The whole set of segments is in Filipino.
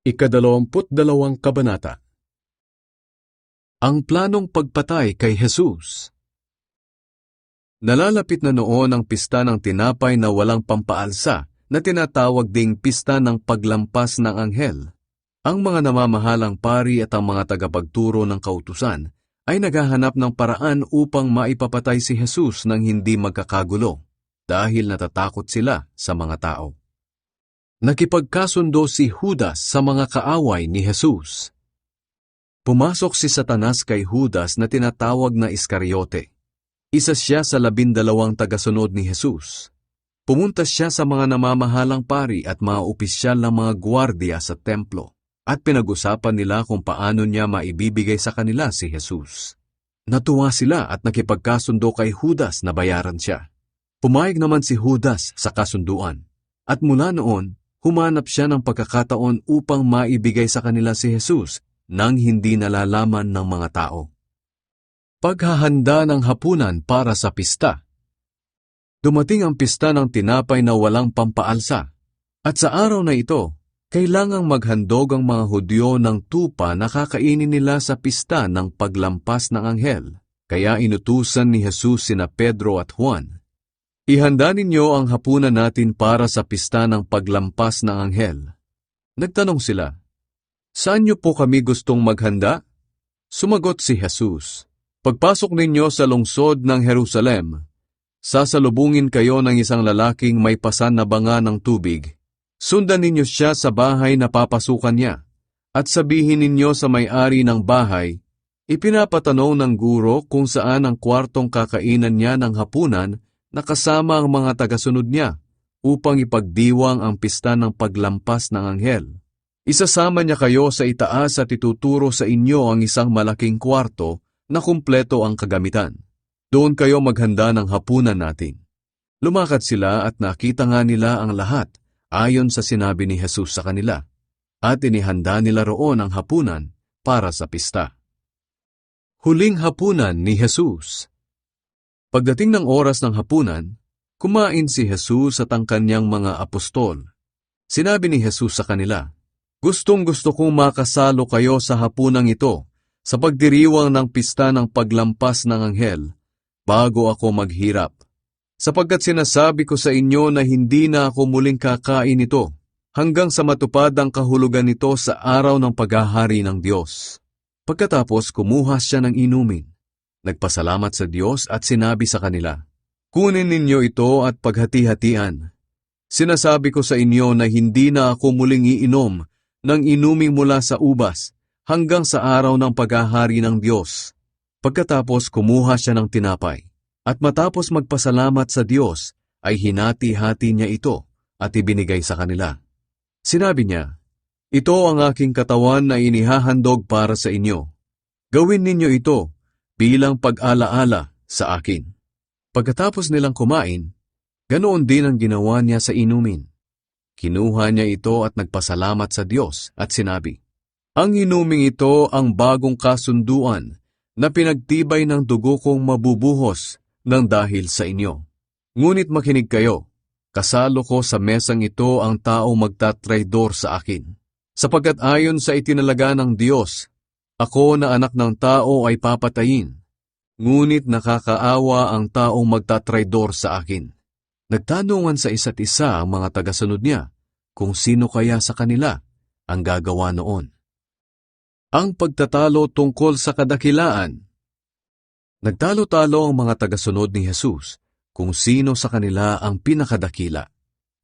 Ika-22 Kabanata. Ang planong pagpatay kay Jesus. Nalalapit na noon ang pista ng tinapay na walang pampaalsa na tinatawag ding pista ng paglampas ng anghel. Ang mga namamahalang pari at ang mga tagapagturo ng kautusan ay naghahanap ng paraan upang maipapatay si Jesus nang hindi magkakagulo dahil natatakot sila sa mga tao. Nakipagkasundo si Judas sa mga kaaway ni Jesus. Pumasok si Satanas kay Judas na tinatawag na Iscariote. Isa siya sa 12 tagasunod ni Jesus. Pumunta siya sa mga namamahalang pari at mga opisyal ng mga gwardiya sa templo at pinag-usapan nila kung paano niya maibibigay sa kanila si Jesus. Natuwa sila at nakipagkasundo kay Judas na bayaran siya. Pumayag naman si Judas sa kasunduan at mula noon, humanap siya ng pagkakataon upang maibigay sa kanila si Jesus nang hindi nalalaman ng mga tao. Paghahanda ng hapunan para sa pista. Dumating ang pista ng tinapay na walang pampaalsa, at sa araw na ito, kailangang maghandog ang mga Hudyo ng tupa na kakainin nila sa pista ng paglampas ng anghel. Kaya inutusan ni Jesus sina Pedro at Juan. Ihanda ninyo ang hapunan natin para sa pista ng paglampas ng anghel. Nagtanong sila, saan niyo po kami gustong maghanda? Sumagot si Jesus, pagpasok ninyo sa lungsod ng Jerusalem, sasalubungin kayo ng isang lalaking may pasan na banga ng tubig. Sundan ninyo siya sa bahay na papasukan niya, at sabihin ninyo sa may-ari ng bahay, ipinapatanong ng guro kung saan ang kwartong kakainan niya ng hapunan nakasama ang mga tagasunod niya upang ipagdiwang ang pista ng paglampas ng anghel. Isasama niya kayo sa itaas at ituturo sa inyo ang isang malaking kwarto na kumpleto ang kagamitan. Doon kayo maghanda ng hapunan natin. Lumakad sila at nakita nga nila ang lahat ayon sa sinabi ni Jesus sa kanila, at inihanda nila roon ang hapunan para sa pista. Huling hapunan ni Jesus. Pagdating ng oras ng hapunan, kumain si Jesus at ang kanyang mga apostol. Sinabi ni Jesus sa kanila, gustong-gusto kong makasalo kayo sa hapunang ito sa pagdiriwang ng pista ng paglampas ng anghel bago ako maghirap. Sapagkat sinasabi ko sa inyo na hindi na ako muling kakain ito hanggang sa matupad ang kahulugan nito sa araw ng paghahari ng Diyos. Pagkatapos kumuha siya ng inumin. Nagpasalamat sa Diyos at sinabi sa kanila, kunin ninyo ito at paghati-hatian. Sinasabi ko sa inyo na hindi na ako muling iinom ng inuming mula sa ubas hanggang sa araw ng paghahari ng Diyos. Pagkatapos kumuha siya ng tinapay, at matapos magpasalamat sa Diyos, ay hinati-hati niya ito at ibinigay sa kanila. Sinabi niya, ito ang aking katawan na inihahandog para sa inyo. Gawin ninyo ito bilang pag-alaala sa akin. Pagkatapos nilang kumain, ganoon din ang ginawa niya sa inumin. Kinuha niya ito at nagpasalamat sa Diyos at sinabi, ang inuming ito ang bagong kasunduan na pinagtibay ng dugo kong mabubuhos ng dahil sa inyo. Ngunit makinig kayo, kasalo ko sa mesang ito ang taong magtatraidor sa akin. Sapagkat ayon sa itinalaga ng Diyos, ako na anak ng tao ay papatayin, ngunit nakakaawa ang taong magtatraidor sa akin. Nagtanungan sa isa't isa ang mga tagasunod niya kung sino kaya sa kanila ang gagawa noon. Ang pagtatalo tungkol sa kadakilaan. Nagtalo-talo ang mga tagasunod ni Jesus kung sino sa kanila ang pinakadakila.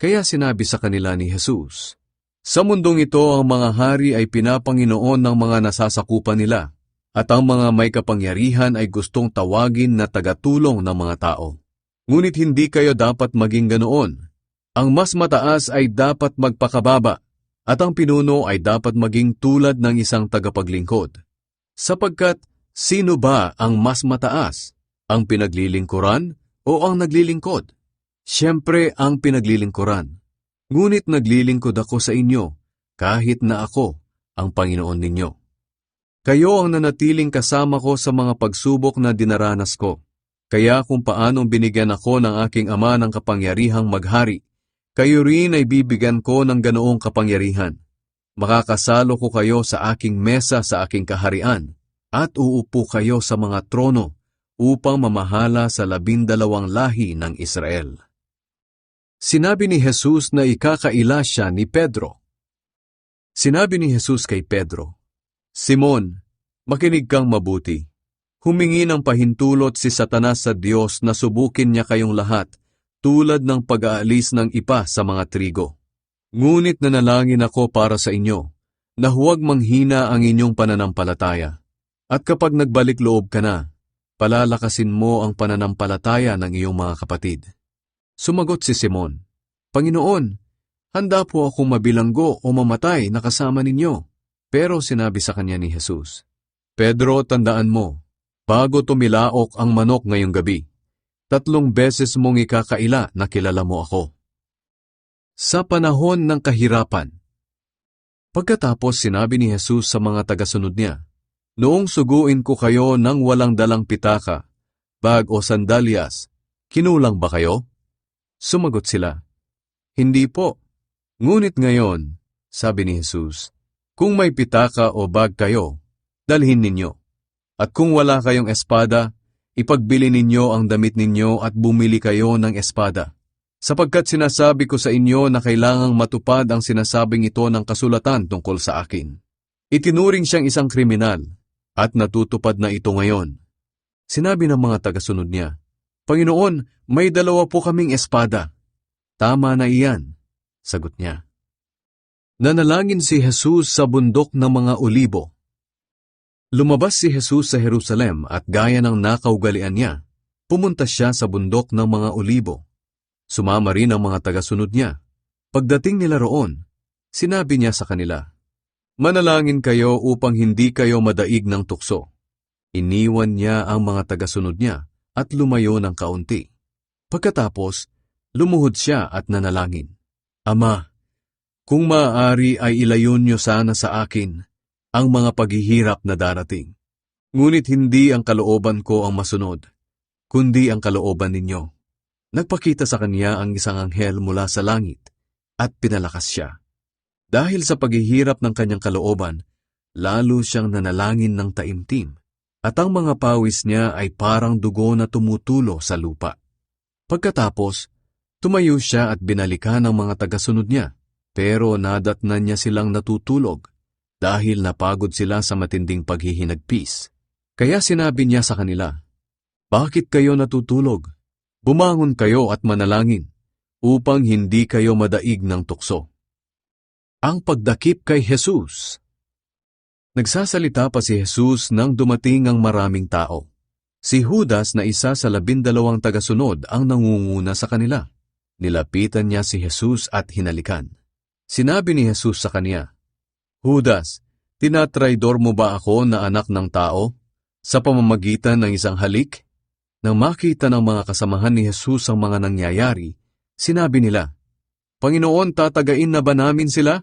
Kaya sinabi sa kanila ni Jesus, sa mundong ito ang mga hari ay pinapanginoon ng mga nasasakupan nila, at ang mga may kapangyarihan ay gustong tawagin na tagatulong ng mga tao. Ngunit hindi kayo dapat maging ganoon. Ang mas mataas ay dapat magpakababa, at ang pinuno ay dapat maging tulad ng isang tagapaglingkod. Sapagkat, sino ba ang mas mataas? Ang pinaglilingkuran o ang naglilingkod? Siyempre ang pinaglilingkuran. Ngunit naglilingkod ako sa inyo, kahit na ako ang Panginoon ninyo. Kayo ang nanatiling kasama ko sa mga pagsubok na dinaranas ko. Kaya kung paanong binigyan ako ng aking ama ng kapangyarihang maghari, kayo rin ay bibigyan ko ng ganoong kapangyarihan. Makakasalo ko kayo sa aking mesa sa aking kaharian, at uupo kayo sa mga trono upang mamahala sa 12 lahi ng Israel. Sinabi ni Jesus na ikakaila siya ni Pedro. Sinabi ni Jesus kay Pedro, "Simon, makinig kang mabuti. Humingi ng pahintulot si Satanas sa Diyos na subukin niya kayong lahat tulad ng pag-aalis ng ipa sa mga trigo. Ngunit nanalangin ako para sa inyo, na huwag manghina ang inyong pananampalataya. At kapag nagbalik loob ka na, palalakasin mo ang pananampalataya ng iyong mga kapatid." Sumagot si Simon, "Panginoon, handa po akong mabilanggo o mamatay na kasama ninyo." Pero sinabi sa kanya ni Jesus, "Pedro, tandaan mo, bago tumilaok ang manok ngayong gabi, 3 beses mong ikakaila na kilala mo ako." Sa panahon ng kahirapan. Pagkatapos sinabi ni Jesus sa mga tagasunod niya, "Noong suguin ko kayo ng walang dalang pitaka, bag o sandalyas, kinulang ba kayo?" Sumagot sila, "Hindi po." Ngunit ngayon, sabi ni Jesus, "Kung may pitaka o bag kayo, dalhin ninyo. At kung wala kayong espada, ipagbili ninyo ang damit ninyo at bumili kayo ng espada. Sapagkat sinasabi ko sa inyo na kailangang matupad ang sinasabing ito ng kasulatan tungkol sa akin." Itinuring siyang isang kriminal, at natutupad na ito ngayon. Sinabi ng mga tagasunod niya, "Panginoon, may 2 po kaming espada." "Tama na iyan," sagot niya. Nanalangin si Jesus sa bundok ng mga Olibo. Lumabas si Jesus sa Jerusalem at gaya ng nakaugalian niya, pumunta siya sa bundok ng mga Olibo. Sumama rin ang mga tagasunod niya. Pagdating nila roon, sinabi niya sa kanila, "Manalangin kayo upang hindi kayo madaig ng tukso." Iniwan niya ang mga tagasunod niya at lumayo ng kaunti. Pagkatapos, lumuhod siya at nanalangin, "Ama, kung maaari ay ilayon niyo sana sa akin ang mga paghihirap na darating. Ngunit hindi ang kalooban ko ang masunod, kundi ang kalooban ninyo." Nagpakita sa kanya ang isang anghel mula sa langit at pinalakas siya. Dahil sa paghihirap ng kanyang kalooban, lalo siyang nanalangin ng taimtim, at ang mga pawis niya ay parang dugo na tumutulo sa lupa. Pagkatapos, tumayo siya at binalikan ang mga tagasunod niya, pero nadatnan niya silang natutulog dahil napagod sila sa matinding paghihinagpis. Kaya sinabi niya sa kanila, "Bakit kayo natutulog? Bumangon kayo at manalangin, upang hindi kayo madaig ng tukso." Ang pagdakip kay Jesus. Nagsasalita pa si Jesus nang dumating ang maraming tao. Si Judas na isa sa 12 tagasunod ang nangunguna sa kanila. Nilapitan niya si Jesus at hinalikan. Sinabi ni Jesus sa kanya, "Judas, tinatraidor mo ba ako na anak ng tao sa pamamagitan ng isang halik?" Nang makita ng mga kasamahan ni Jesus ang mga nangyayari, sinabi nila, "Panginoon, tatagain na ba namin sila?"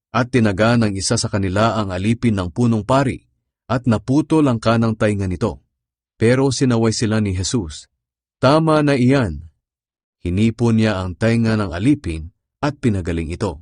At tinaga ng isa sa kanila ang alipin ng punong pari at naputol ang kanang tainga nito. Pero sinaway sila ni Jesus, "Tama na iyan." Hinipon niya ang tainga ng alipin at pinagaling ito.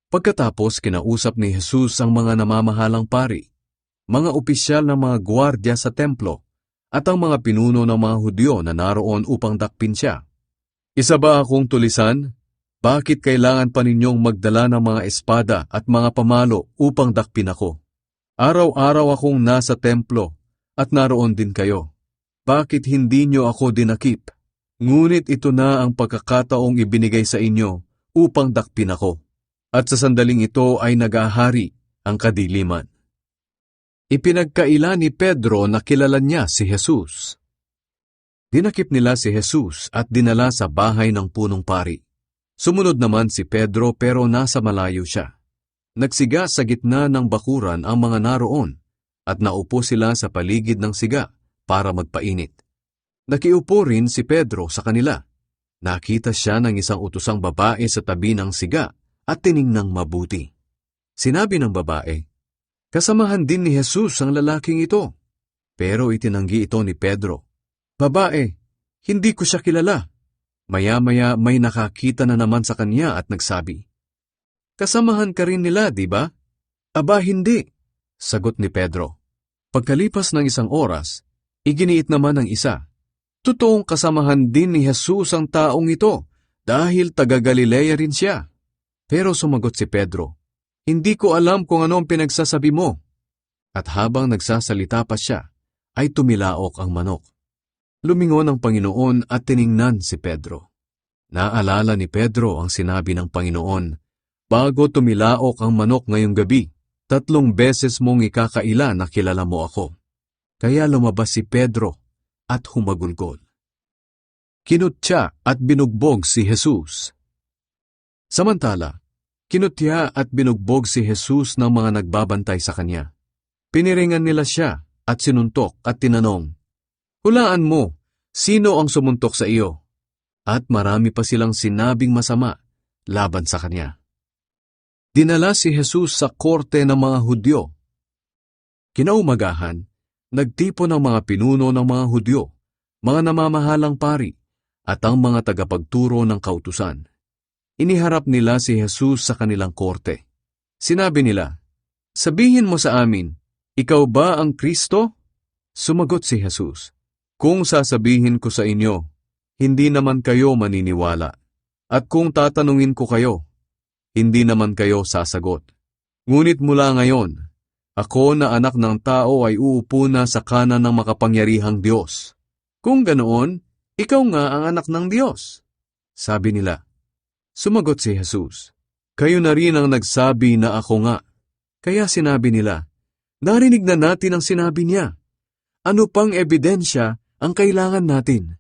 Pagkatapos kinausap ni Jesus ang mga namamahalang pari, mga opisyal ng mga gwardya sa templo, at ang mga pinuno ng mga Hudyo na naroon upang dakpin siya. "Isa ba akong tulisan? Bakit kailangan pa ninyong magdala ng mga espada at mga pamalo upang dakpin ako? Araw-araw akong nasa templo at naroon din kayo. Bakit hindi niyo ako dinakip? Ngunit ito na ang pagkakataong ibinigay sa inyo upang dakpin ako. At sa sandaling ito ay nag-ahari ang kadiliman." Ipinagkaila ni Pedro na kilala niya si Jesus. Dinakip nila si Jesus at dinala sa bahay ng punong pari. Sumunod naman si Pedro pero nasa malayo siya. Nagsiga sa gitna ng bakuran ang mga naroon at naupo sila sa paligid ng siga para magpainit. Nakiupo rin si Pedro sa kanila. Nakita siya ng isang utusang babae sa tabi ng siga at tiningnang mabuti. Sinabi ng babae, "Kasamahan din ni Jesus ang lalaking ito." Pero itinanggi ito ni Pedro, "Babae, hindi ko siya kilala." Maya-maya may nakakita na naman sa kanya at nagsabi, "Kasamahan ka rin nila, di ba?" Aba, hindi, sagot ni Pedro. Pagkalipas ng isang oras, iginiit naman ng isa. Totoong kasamahan din ni Jesus ang taong ito dahil taga Galilea rin siya. Pero sumagot si Pedro, hindi ko alam kung ano ang pinagsasabi mo. At habang nagsasalita pa siya, ay tumilaok ang manok. Lumingon ang Panginoon at tiningnan si Pedro. Naalala ni Pedro ang sinabi ng Panginoon, bago tumilaok ang manok ngayong gabi, 3 beses mong ikakaila na kilala mo ako. Kaya lumabas si Pedro at humagulgol. Kinutya at binugbog si Jesus. Samantala, kinutya at binugbog si Jesus ng mga nagbabantay sa kanya. Piniringan nila siya at sinuntok at tinanong, hulaan mo, sino ang sumuntok sa iyo? At marami pa silang sinabing masama laban sa kanya. Dinala si Jesus sa korte ng mga Hudyo. Kinaumagahan, nagtipon ang mga pinuno ng mga Hudyo, mga namamahalang pari, at ang mga tagapagturo ng kautusan. Iniharap nila si Jesus sa kanilang korte. Sinabi nila, sabihin mo sa amin, ikaw ba ang Kristo? Sumagot si Jesus, kung sasabihin ko sa inyo, hindi naman kayo maniniwala. At kung tatanungin ko kayo, hindi naman kayo sasagot. Ngunit mula ngayon, ako na anak ng tao ay uupo na sa kanan ng makapangyarihang Diyos. Kung ganoon, ikaw nga ang anak ng Diyos. Sabi nila. Sumagot si Jesus, kayo na rin ang nagsabi na ako nga. Kaya sinabi nila, narinig na natin ang sinabi niya. Ano pang ebidensya ang kailangan natin?